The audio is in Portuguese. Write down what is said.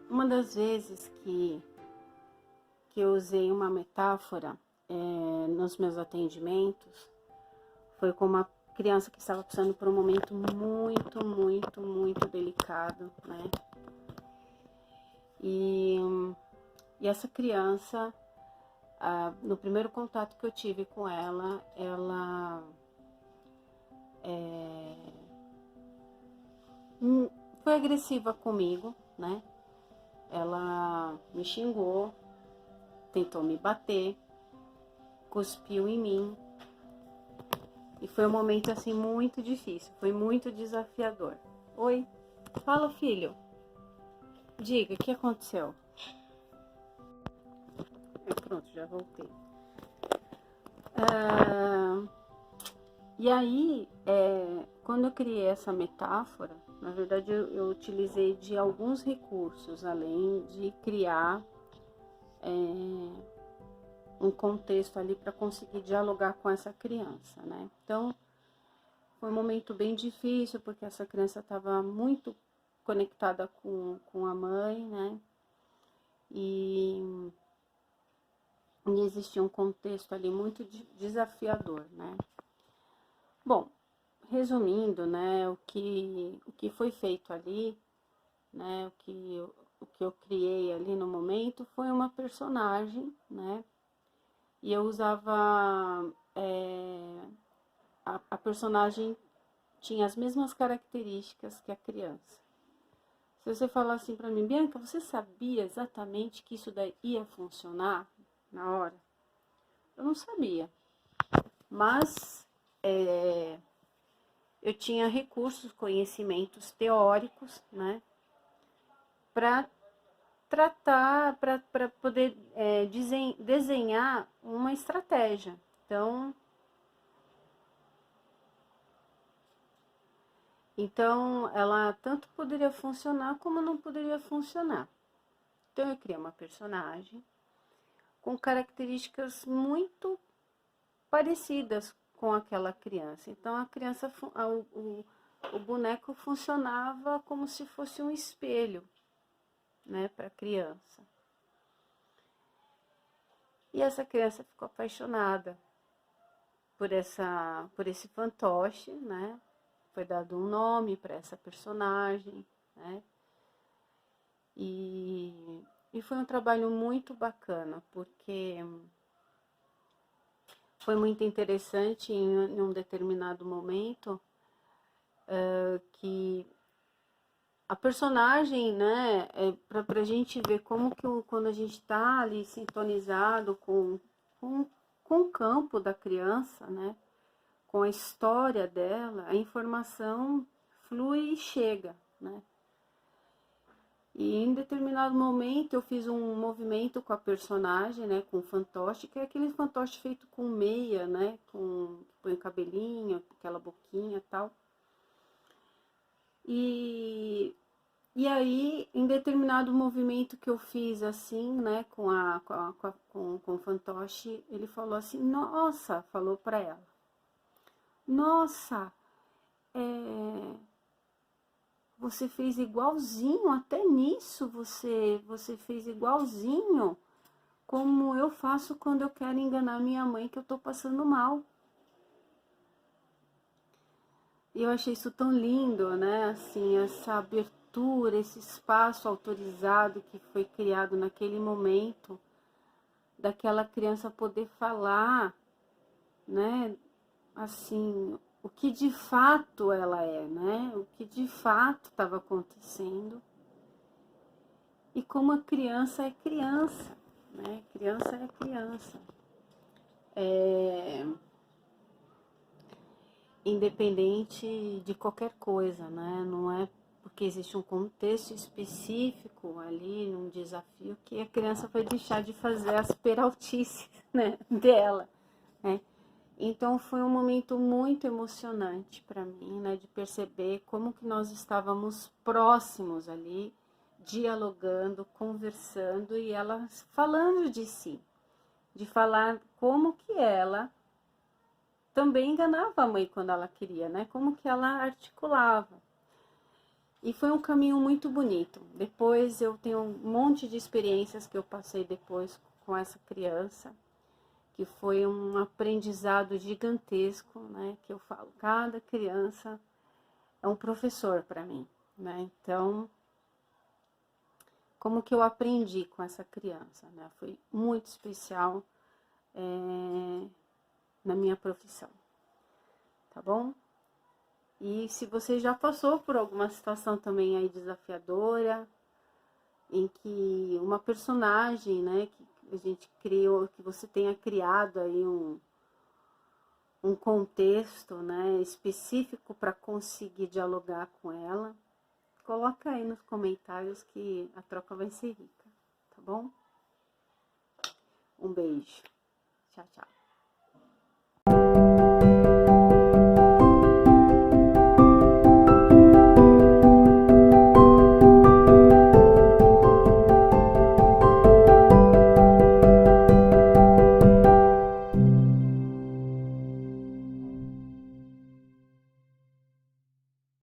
Uma das vezes que eu usei uma metáfora nos meus atendimentos foi com uma criança que estava passando por um momento muito delicado, né? E essa criança, no primeiro contato que eu tive com ela, ela foi agressiva comigo, né? Ela me xingou, tentou me bater, cuspiu em mim. E foi um momento assim muito difícil, foi muito desafiador. Oi, fala filho, diga, o que aconteceu? Pronto, já voltei. E aí, quando eu criei essa metáfora, na verdade eu utilizei de alguns recursos, além de criar um contexto ali para conseguir dialogar com essa criança, né? Então, foi um momento bem difícil, porque essa criança estava muito conectada com a mãe, né? E existia um contexto ali muito desafiador, né? Bom, resumindo, né, o que foi feito ali, né, o que eu criei ali no momento foi uma personagem, né? E eu usava a personagem tinha as mesmas características que a criança. Se você falar assim para mim, Bianca, você sabia exatamente que isso daí ia funcionar na hora? Eu não sabia, mas eu tinha recursos, conhecimentos teóricos, né, para tratar, para poder desenhar uma estratégia. Então, ela tanto poderia funcionar como não poderia funcionar. Então, eu criei uma personagem com características muito parecidas com aquela criança. Então, a criança, o boneco funcionava como se fosse um espelho, né, para a criança. E essa criança ficou apaixonada por esse fantoche, né? Foi dado um nome para essa personagem, né? E foi um trabalho muito bacana, porque foi muito interessante em um determinado momento que a personagem, né, para a gente ver como que quando a gente está ali sintonizado com o campo da criança, né, com a história dela, a informação flui e chega, né. E em determinado momento eu fiz um movimento com a personagem, né, com o fantoche, que é aquele fantoche feito com meia, né, põe o cabelinho, aquela boquinha e tal. E aí, em determinado movimento que eu fiz assim, né, com o fantoche, ele falou assim, nossa, falou para ela, nossa, você fez igualzinho, até nisso você fez igualzinho como eu faço quando eu quero enganar minha mãe que eu tô passando mal. E eu achei isso tão lindo, né? Assim, essa abertura, esse espaço autorizado que foi criado naquele momento, daquela criança poder falar, né? Assim, o que de fato ela é, né? O que de fato estava acontecendo. E como a criança é criança, né? Criança é criança. Independente de qualquer coisa, né? Não é porque existe um contexto específico ali, num desafio, que a criança vai deixar de fazer as peraltices, né, dela, né? Então foi um momento muito emocionante para mim, né, de perceber como que nós estávamos próximos ali, dialogando, conversando e ela falando de si, de falar como que ela também enganava a mãe quando ela queria, né? Como que ela articulava. E foi um caminho muito bonito. Depois eu tenho um monte de experiências que eu passei depois com essa criança, que foi um aprendizado gigantesco, né? Que eu falo, cada criança é um professor para mim, né? Então, como que eu aprendi com essa criança, né? Foi muito especial na minha profissão, tá bom? E se você já passou por alguma situação também aí desafiadora, em que uma personagem, né, que a gente criou, que você tenha criado aí um contexto, né, específico para conseguir dialogar com ela, coloca aí nos comentários que a troca vai ser rica, tá bom? Um beijo. Tchau, tchau.